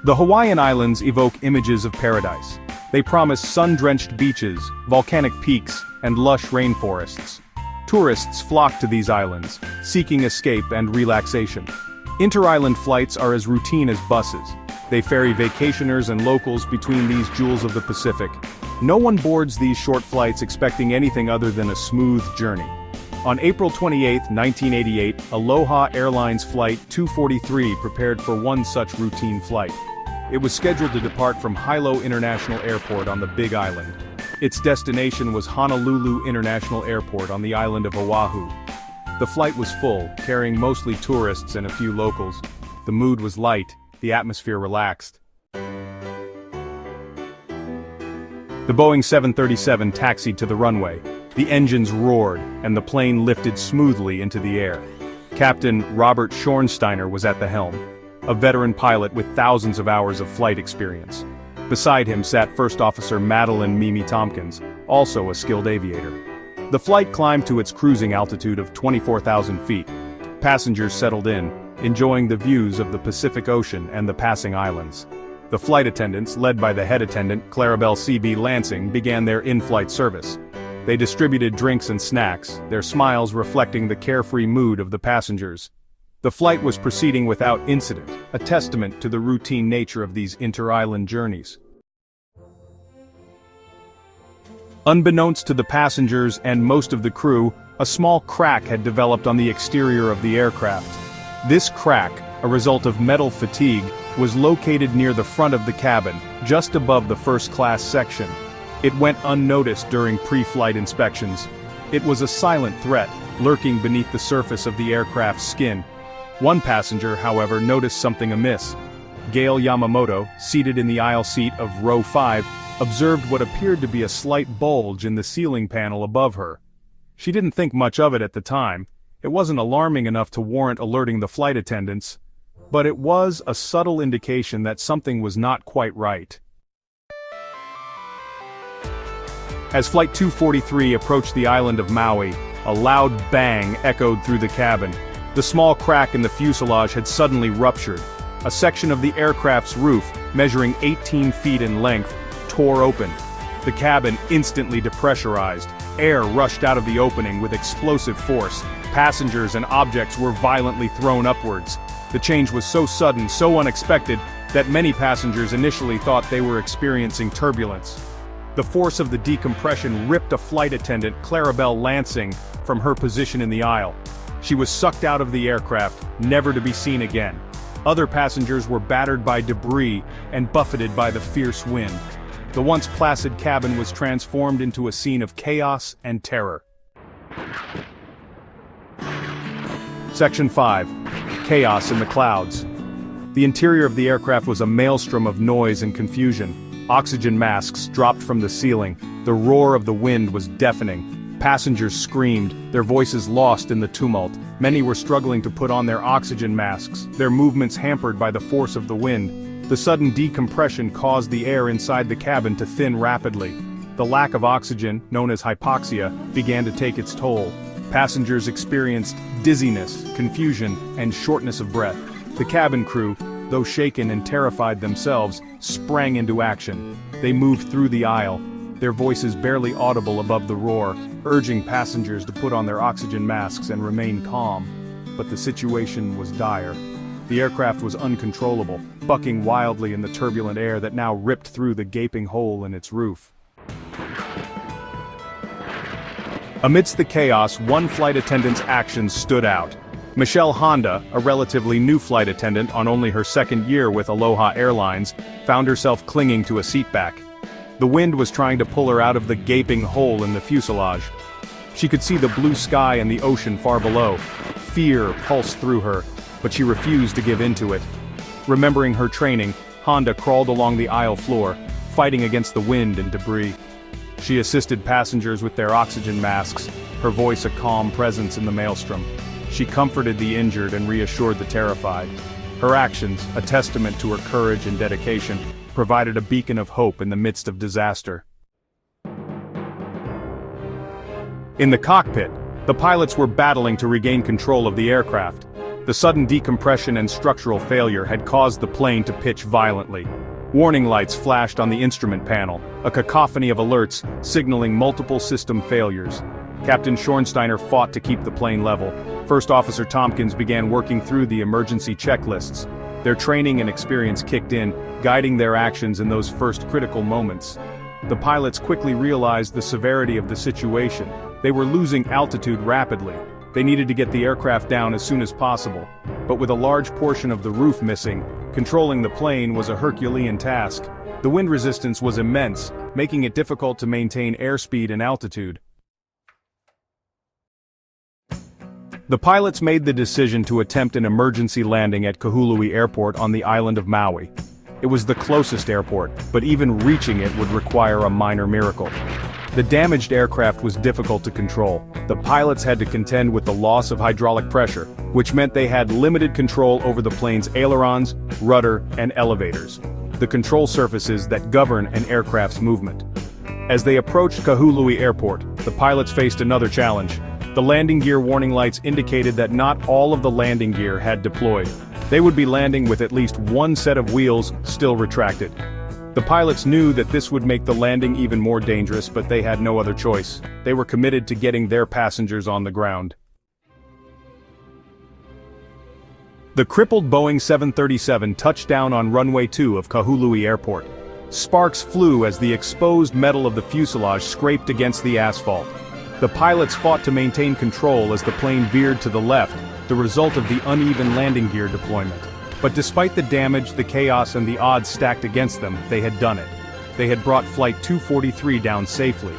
The Hawaiian Islands evoke images of paradise. They promise sun-drenched beaches, volcanic peaks, and lush rainforests. Tourists flock to these islands, seeking escape and relaxation. Inter-island flights are as routine as buses. They ferry vacationers and locals between these jewels of the Pacific. No one boards these short flights expecting anything other than a smooth journey. On April 28, 1988, Aloha Airlines Flight 243 prepared for one such routine flight. It was scheduled to depart from Hilo International Airport on the Big Island. Its destination was Honolulu International Airport on the island of Oahu. The flight was full, carrying mostly tourists and a few locals. The mood was light, the atmosphere relaxed. The Boeing 737 taxied to the runway. The engines roared, and the plane lifted smoothly into the air. Captain Robert Schornsteiner was at the helm, a veteran pilot with thousands of hours of flight experience. Beside him sat First Officer Madeline "Mimi" Tompkins, also a skilled aviator. The flight climbed to its cruising altitude of 24,000 feet. Passengers settled in, enjoying the views of the Pacific Ocean and the passing islands. The flight attendants, led by the head attendant, Clarabelle C.B. Lansing, began their in-flight service. They distributed drinks and snacks, their smiles reflecting the carefree mood of the passengers. The flight was proceeding without incident, a testament to the routine nature of these inter-island journeys. Unbeknownst to the passengers and most of the crew, a small crack had developed on the exterior of the aircraft. This crack, a result of metal fatigue, was located near the front of the cabin, just above the first-class section. It went unnoticed during pre-flight inspections. It was a silent threat, lurking beneath the surface of the aircraft's skin. One passenger, however, noticed something amiss. Gail Yamamoto, seated in the aisle seat of row 5, observed what appeared to be a slight bulge in the ceiling panel above her. She didn't think much of it at the time. It wasn't alarming enough to warrant alerting the flight attendants, but it was a subtle indication that something was not quite right. As Flight 243 approached the island of Maui, a loud bang echoed through the cabin. The small crack in the fuselage had suddenly ruptured. A section of the aircraft's roof, measuring 18 feet in length, tore open. The cabin instantly depressurized. Air rushed out of the opening with explosive force. Passengers and objects were violently thrown upwards. The change was so sudden, so unexpected, that many passengers initially thought they were experiencing turbulence. The force of the decompression ripped a flight attendant, Clarabelle Lansing, from her position in the aisle. She was sucked out of the aircraft, never to be seen again. Other passengers were battered by debris and buffeted by the fierce wind. The once placid cabin was transformed into a scene of chaos and terror. Section 5. Chaos in the Clouds. The interior of the aircraft was a maelstrom of noise and confusion. Oxygen masks dropped from the ceiling. The roar of the wind was deafening. Passengers screamed, their voices lost in the tumult. Many were struggling to put on their oxygen masks, their movements hampered by the force of the wind. The sudden decompression caused the air inside the cabin to thin rapidly. The lack of oxygen, known as hypoxia, began to take its toll. Passengers experienced dizziness, confusion, and shortness of breath. The cabin crew, though shaken and terrified themselves, sprang into action. They moved through the aisle, their voices barely audible above the roar, urging passengers to put on their oxygen masks and remain calm. But the situation was dire. The aircraft was uncontrollable, bucking wildly in the turbulent air that now ripped through the gaping hole in its roof. Amidst the chaos, one flight attendant's actions stood out. Michelle Honda, a relatively new flight attendant on only her second year with Aloha Airlines, found herself clinging to a seatback. The wind was trying to pull her out of the gaping hole in the fuselage. She could see the blue sky and the ocean far below. Fear pulsed through her, but she refused to give in to it. Remembering her training, Honda crawled along the aisle floor, fighting against the wind and debris. She assisted passengers with their oxygen masks, her voice a calm presence in the maelstrom. She comforted the injured and reassured the terrified. Her actions, a testament to her courage and dedication, provided a beacon of hope in the midst of disaster. In the cockpit, the pilots were battling to regain control of the aircraft. The sudden decompression and structural failure had caused the plane to pitch violently. Warning lights flashed on the instrument panel, a cacophony of alerts signaling multiple system failures. Captain Schornsteiner fought to keep the plane level. First Officer Tompkins began working through the emergency checklists. Their training and experience kicked in, guiding their actions in those first critical moments. The pilots quickly realized the severity of the situation. They were losing altitude rapidly. They needed to get the aircraft down as soon as possible. But with a large portion of the roof missing, controlling the plane was a Herculean task. The wind resistance was immense, making it difficult to maintain airspeed and altitude. The pilots made the decision to attempt an emergency landing at Kahului Airport on the island of Maui. It was the closest airport, but even reaching it would require a minor miracle. The damaged aircraft was difficult to control. The pilots had to contend with the loss of hydraulic pressure, which meant they had limited control over the plane's ailerons, rudder, and elevators, the control surfaces that govern an aircraft's movement. As they approached Kahului Airport, the pilots faced another challenge. The landing gear warning lights indicated that not all of the landing gear had deployed. They would be landing with at least one set of wheels still retracted. The pilots knew that this would make the landing even more dangerous, but they had no other choice. They were committed to getting their passengers on the ground. The crippled Boeing 737 touched down on runway 2 of Kahului Airport. Sparks flew as the exposed metal of the fuselage scraped against the asphalt. The pilots fought to maintain control as the plane veered to the left, the result of the uneven landing gear deployment. But despite the damage, the chaos, and the odds stacked against them, they had done it. They had brought Flight 243 down safely.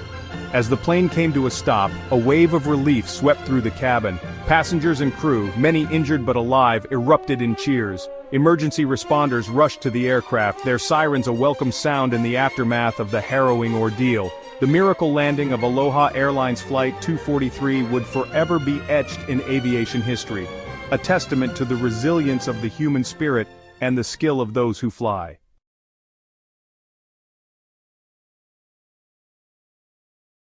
As the plane came to a stop, a wave of relief swept through the cabin. Passengers and crew, many injured but alive, erupted in cheers. Emergency responders rushed to the aircraft, their sirens a welcome sound in the aftermath of the harrowing ordeal. The miracle landing of Aloha Airlines Flight 243 would forever be etched in aviation history, a testament to the resilience of the human spirit and the skill of those who fly.